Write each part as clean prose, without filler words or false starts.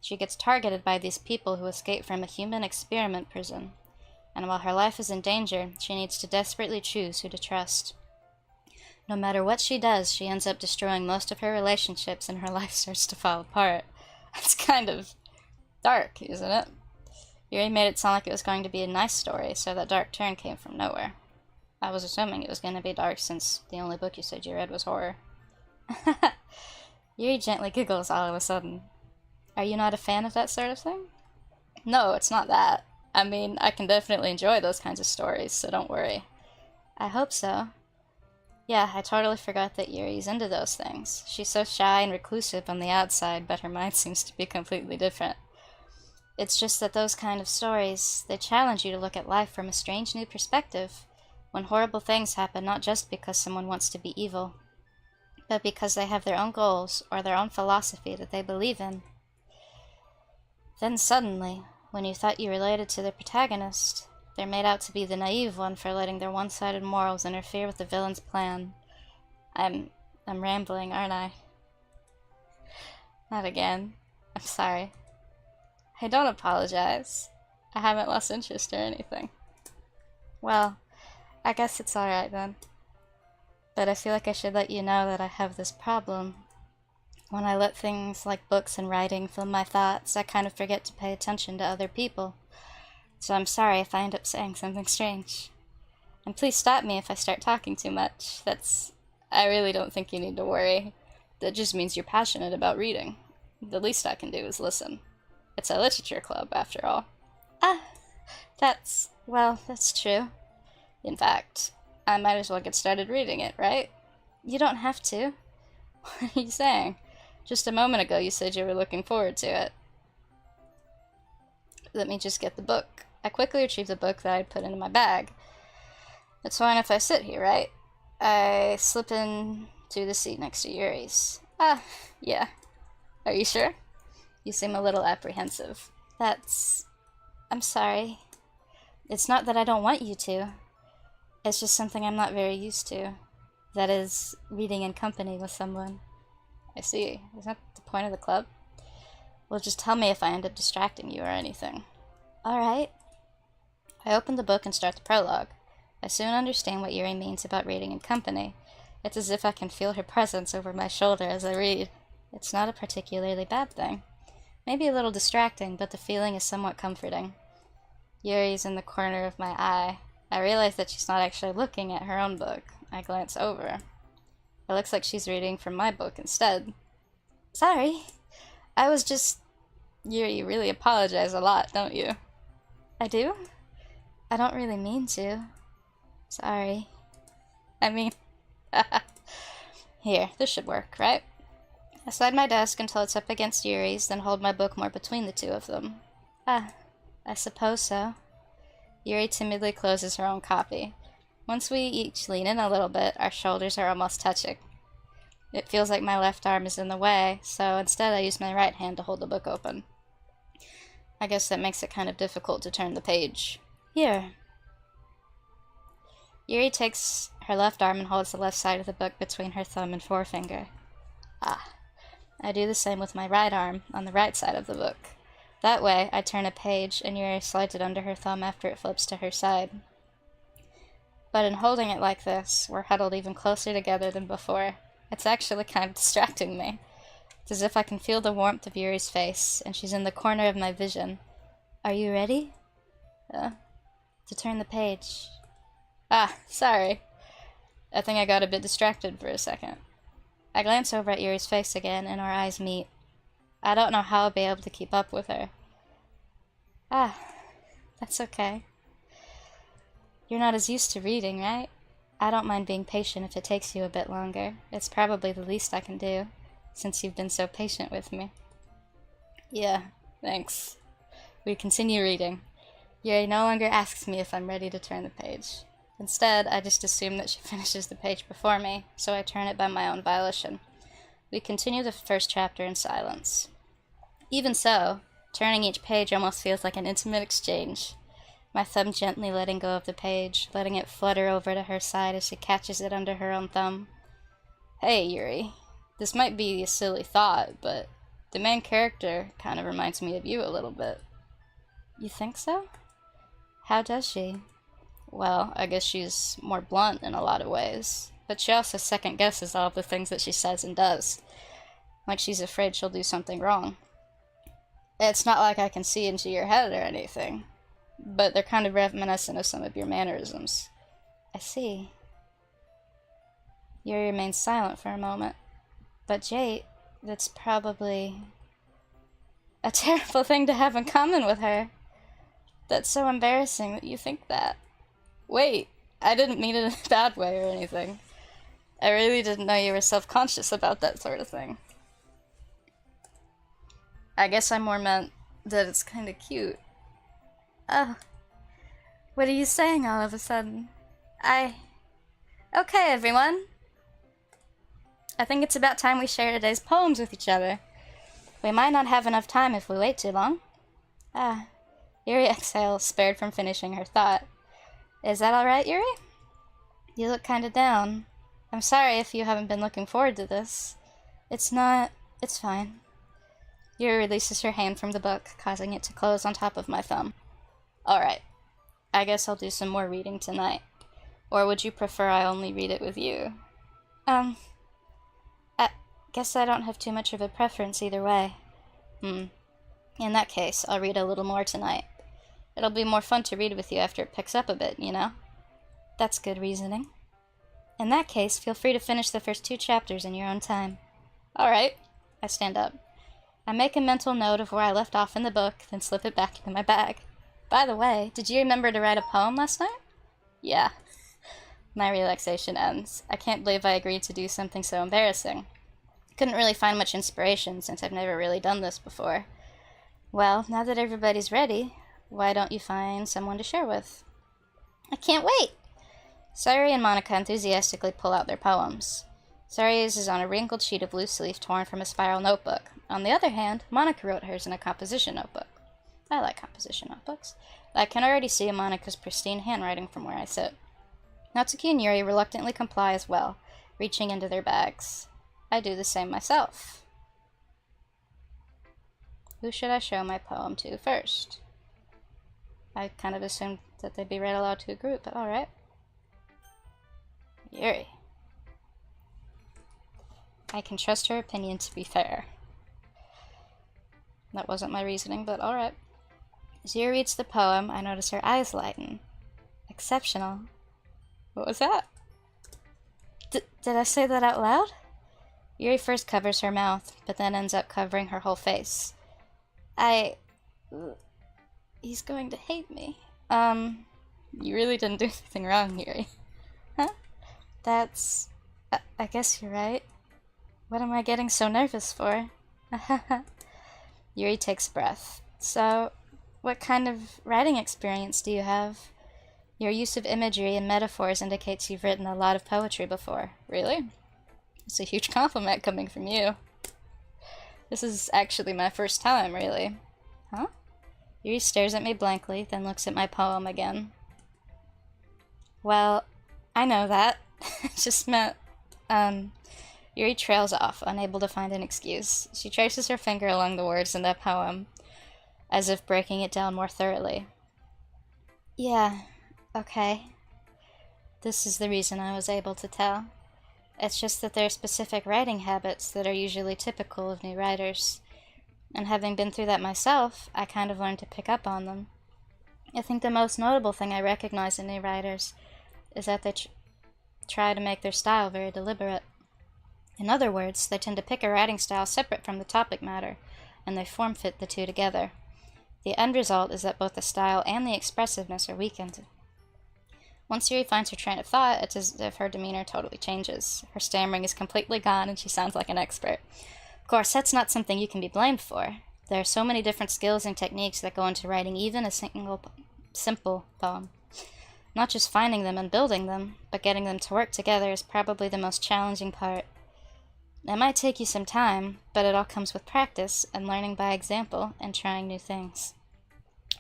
She gets targeted by these people who escape from a human experiment prison, and while her life is in danger, she needs to desperately choose who to trust. No matter what she does, she ends up destroying most of her relationships and her life starts to fall apart. It's kind of dark, isn't it? Yuri made it sound like it was going to be a nice story, so that dark turn came from nowhere. I was assuming it was going to be dark since the only book you said you read was horror. Yuri gently giggles all of a sudden. Are you not a fan of that sort of thing? No, it's not that. I mean, I can definitely enjoy those kinds of stories, so don't worry. I hope so. Yeah, I totally forgot that Yuri's into those things. She's so shy and reclusive on the outside, but her mind seems to be completely different. It's just that those kind of stories, they challenge you to look at life from a strange new perspective, when horrible things happen not just because someone wants to be evil, but because they have their own goals or their own philosophy that they believe in. Then suddenly, when you thought you related to the protagonist, they're made out to be the naive one for letting their one-sided morals interfere with the villain's plan. I'm rambling, aren't I? Not again. I'm sorry. Hey, don't apologize. I haven't lost interest or anything. Well, I guess it's alright then. But I feel like I should let you know that I have this problem. When I let things like books and writing fill my thoughts, I kind of forget to pay attention to other people. So I'm sorry if I end up saying something strange. And please stop me if I start talking too much. I really don't think you need to worry. That just means you're passionate about reading. The least I can do is listen. It's a literature club, after all. That's true. In fact, I might as well get started reading it, right? You don't have to. What are you saying? Just a moment ago you said you were looking forward to it. Let me just get the book. I quickly retrieved the book that I'd put into my bag. It's fine if I sit here, right? I slip into the seat next to Yuri's. Yeah. Are you sure? You seem a little apprehensive. I'm sorry. It's not that I don't want you to. It's just something I'm not very used to. That is, reading in company with someone. I see. Is that the point of the club? Well, just tell me if I end up distracting you or anything. Alright. I open the book and start the prologue. I soon understand what Yuri means about reading in company. It's as if I can feel her presence over my shoulder as I read. It's not a particularly bad thing. Maybe a little distracting, but the feeling is somewhat comforting. Yuri's in the corner of my eye. I realize that she's not actually looking at her own book. I glance over. It looks like she's reading from my book instead. Sorry. I was just... Yuri, you really apologize a lot, don't you? I do? I don't really mean to. Sorry. I mean... Here, this should work, right? I slide my desk until it's up against Yuri's, then hold my book more between the two of them. I suppose so. Yuri timidly closes her own copy. Once we each lean in a little bit, our shoulders are almost touching. It feels like my left arm is in the way, so instead I use my right hand to hold the book open. I guess that makes it kind of difficult to turn the page. Here. Yuri takes her left arm and holds the left side of the book between her thumb and forefinger. I do the same with my right arm, on the right side of the book. That way, I turn a page, and Yuri slides it under her thumb after it flips to her side. But in holding it like this, we're huddled even closer together than before. It's actually kind of distracting me. It's as if I can feel the warmth of Yuri's face, and she's in the corner of my vision. Are you ready? To turn the page. Sorry. I think I got a bit distracted for a second. I glance over at Yuri's face again, and our eyes meet. I don't know how I'll be able to keep up with her. That's okay. You're not as used to reading, right? I don't mind being patient if it takes you a bit longer. It's probably the least I can do, since you've been so patient with me. Yeah, thanks. We continue reading. Yuri no longer asks me if I'm ready to turn the page. Instead, I just assume that she finishes the page before me, so I turn it by my own volition. We continue the first chapter in silence. Even so, turning each page almost feels like an intimate exchange. My thumb gently letting go of the page, letting it flutter over to her side as she catches it under her own thumb. Hey, Yuri. This might be a silly thought, but The main character kind of reminds me of you a little bit. You think so? How does she? Well, I guess she's more blunt in a lot of ways, but she also second guesses all of the things that she says and does. Like she's afraid she'll do something wrong. It's not like I can see into your head or anything, but they're kind of reminiscent of some of your mannerisms. I see. Yuri remains silent for a moment. But Jate, that's probably a terrible thing to have in common with her. That's so embarrassing that you think that. Wait, I didn't mean it in a bad way or anything. I really didn't know you were self-conscious about that sort of thing. I guess I more meant that it's kind of cute. Oh, what are you saying all of a sudden? Okay, everyone. I think it's about time we share today's poems with each other. We might not have enough time if we wait too long. Yuri exhales, spared from finishing her thought. Is that alright, Yuri? You look kinda down. I'm sorry if you haven't been looking forward to this. It's fine. Yuri releases her hand from the book, causing it to close on top of my thumb. Alright. I guess I'll do some more reading tonight. Or would you prefer I only read it with you? I guess I don't have too much of a preference either way. In that case, I'll read a little more tonight. It'll be more fun to read with you after it picks up a bit, you know? That's good reasoning. In that case, feel free to finish the first 2 chapters in your own time. Alright. I stand up. I make a mental note of where I left off in the book, then slip it back into my bag. By the way, did you remember to write a poem last night? Yeah. My relaxation ends. I can't believe I agreed to do something so embarrassing. Couldn't really find much inspiration since I've never really done this before. Well, now that everybody's ready, why don't you find someone to share with? I can't wait! Sayuri and Monica enthusiastically pull out their poems. Sayuri's is on a wrinkled sheet of loose leaf torn from a spiral notebook. On the other hand, Monica wrote hers in a composition notebook. I like composition notebooks. I can already see Monica's pristine handwriting from where I sit. Natsuki and Yuri reluctantly comply as well, reaching into their bags. I do the same myself. Who should I show my poem to first? I kind of assumed that they'd be read aloud to a group, but alright. Yuri. I can trust her opinion to be fair. That wasn't my reasoning, but alright. As Yuri reads the poem, I notice her eyes lighten. Exceptional. What was that? Did I say that out loud? Yuri first covers her mouth, but then ends up covering her whole face. He's going to hate me. You really didn't do anything wrong, Yuri. Huh? That's... I guess you're right. What am I getting so nervous for? Yuri takes a breath. So, what kind of writing experience do you have? Your use of imagery and metaphors indicates you've written a lot of poetry before. Really? It's a huge compliment coming from you. This is actually my first time, really. Huh? Yuri stares at me blankly, then looks at my poem again. Well, I know that. It just meant, Yuri trails off, unable to find an excuse. She traces her finger along the words in that poem, as if breaking it down more thoroughly. Yeah, okay. This is the reason I was able to tell. It's just that there are specific writing habits that are usually typical of new writers. And having been through that myself, I kind of learned to pick up on them. I think the most notable thing I recognize in new writers is that they try to make their style very deliberate. In other words, they tend to pick a writing style separate from the topic matter, and they form-fit the two together. The end result is that both the style and the expressiveness are weakened. Once Yuri finds her train of thought, it's as if her demeanor totally changes. Her stammering is completely gone, and she sounds like an expert. Of course, that's not something you can be blamed for. There are so many different skills and techniques that go into writing even a simple poem. Not just finding them and building them, but getting them to work together is probably the most challenging part. It might take you some time, but it all comes with practice and learning by example and trying new things.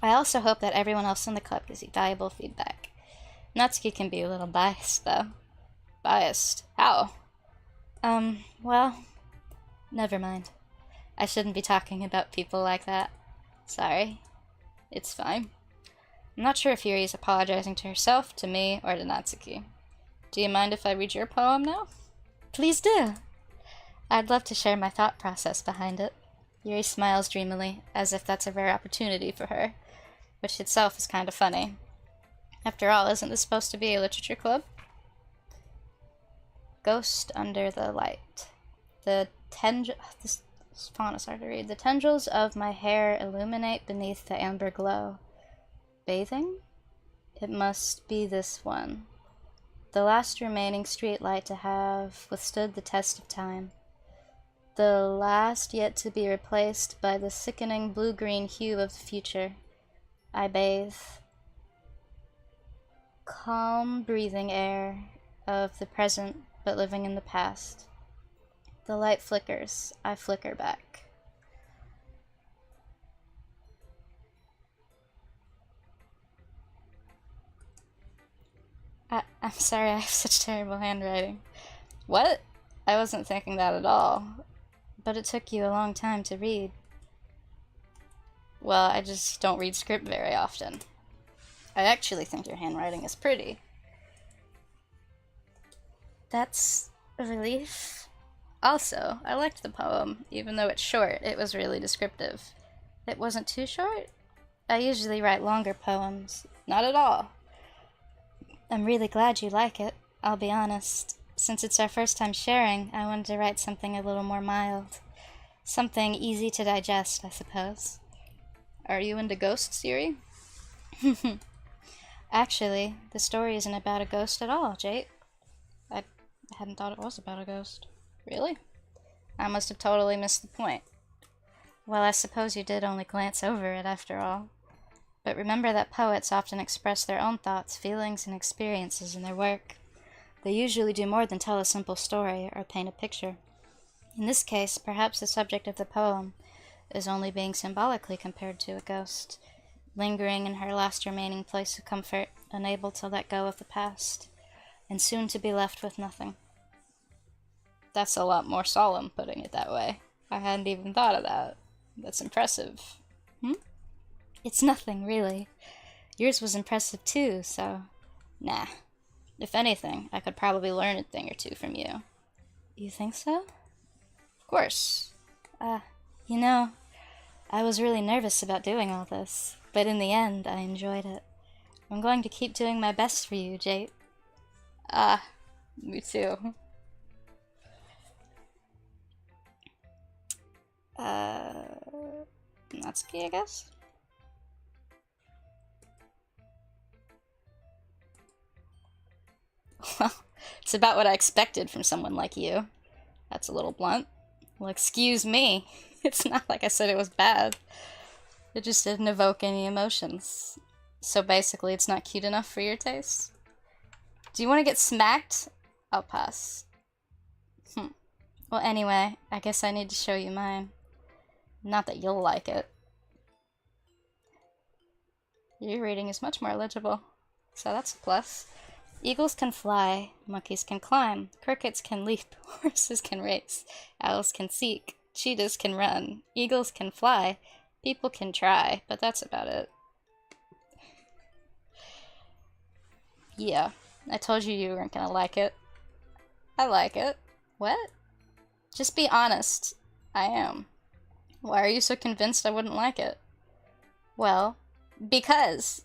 I also hope that everyone else in the club gives you valuable feedback. Natsuki can be a little biased, though. Biased? How? Well, never mind. I shouldn't be talking about people like that. Sorry. It's fine. I'm not sure if Yuri is apologizing to herself, to me, or to Natsuki. Do you mind if I read your poem now? Please do. I'd love to share my thought process behind it. Yuri smiles dreamily, as if that's a rare opportunity for her, which itself is kind of funny. After all, isn't this supposed to be a literature club? Ghost under the light. This font is hard to read. The tendrils of my hair illuminate beneath the amber glow. Bathing? It must be this one. The last remaining street light to have withstood the test of time. The last yet to be replaced by the sickening blue-green hue of the future. I bathe. Calm, breathing air of the present, but living in the past. The light flickers. I flicker back. I'm sorry, I have such terrible handwriting. What? I wasn't thinking that at all. But it took you a long time to read. Well, I just don't read script very often. I actually think your handwriting is pretty. That's a relief. Also, I liked the poem. Even though it's short, it was really descriptive. It wasn't too short? I usually write longer poems. Not at all. I'm really glad you like it, I'll be honest. Since it's our first time sharing, I wanted to write something a little more mild. Something easy to digest, I suppose. Are you into ghosts, Yuri? Actually, the story isn't about a ghost at all, Jake. I hadn't thought it was about a ghost. Really? I must have totally missed the point. Well, I suppose you did only glance over it after all. But remember that poets often express their own thoughts, feelings, and experiences in their work. They usually do more than tell a simple story or paint a picture. In this case, perhaps the subject of the poem is only being symbolically compared to a ghost, lingering in her last remaining place of comfort, unable to let go of the past, and soon to be left with nothing. That's a lot more solemn, putting it that way. I hadn't even thought of that. That's impressive. It's nothing, really. Yours was impressive too, so... Nah. If anything, I could probably learn a thing or two from you. You think so? Of course. You know, I was really nervous about doing all this, but in the end, I enjoyed it. I'm going to keep doing my best for you, Jake. Me too. Natsuki, I guess? Well, it's about what I expected from someone like you. That's a little blunt. Well, excuse me. It's not like I said it was bad. It just didn't evoke any emotions. So basically, it's not cute enough for your taste? Do you want to get smacked? I'll pass. Well, anyway, I guess I need to show you mine. Not that you'll like it. Your reading is much more legible, so that's a plus. Eagles can fly, monkeys can climb, crickets can leap, horses can race, owls can seek, cheetahs can run, eagles can fly, people can try, but that's about it. Yeah, I told you weren't gonna like it. I like it. What? Just be honest. I am. Why are you so convinced I wouldn't like it? Well, because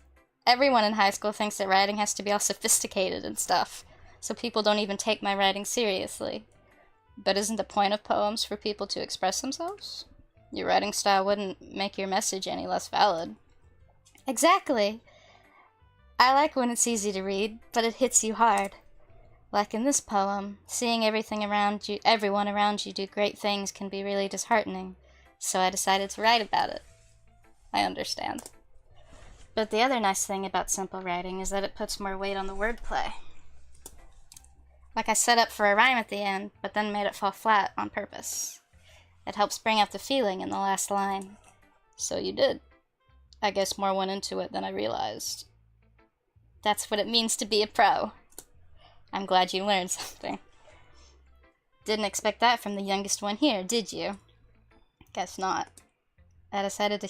everyone in high school thinks that writing has to be all sophisticated and stuff, so people don't even take my writing seriously. But isn't the point of poems for people to express themselves? Your writing style wouldn't make your message any less valid. Exactly. I like when it's easy to read, but it hits you hard. Like in this poem, seeing everyone around you do great things can be really disheartening, so I decided to write about it. I understand. But the other nice thing about simple writing is that it puts more weight on the wordplay. Like I set up for a rhyme at the end, but then made it fall flat on purpose. It helps bring out the feeling in the last line. So you did. I guess more went into it than I realized. That's what it means to be a pro. I'm glad you learned something. Didn't expect that from the youngest one here, did you? Guess not. I decided to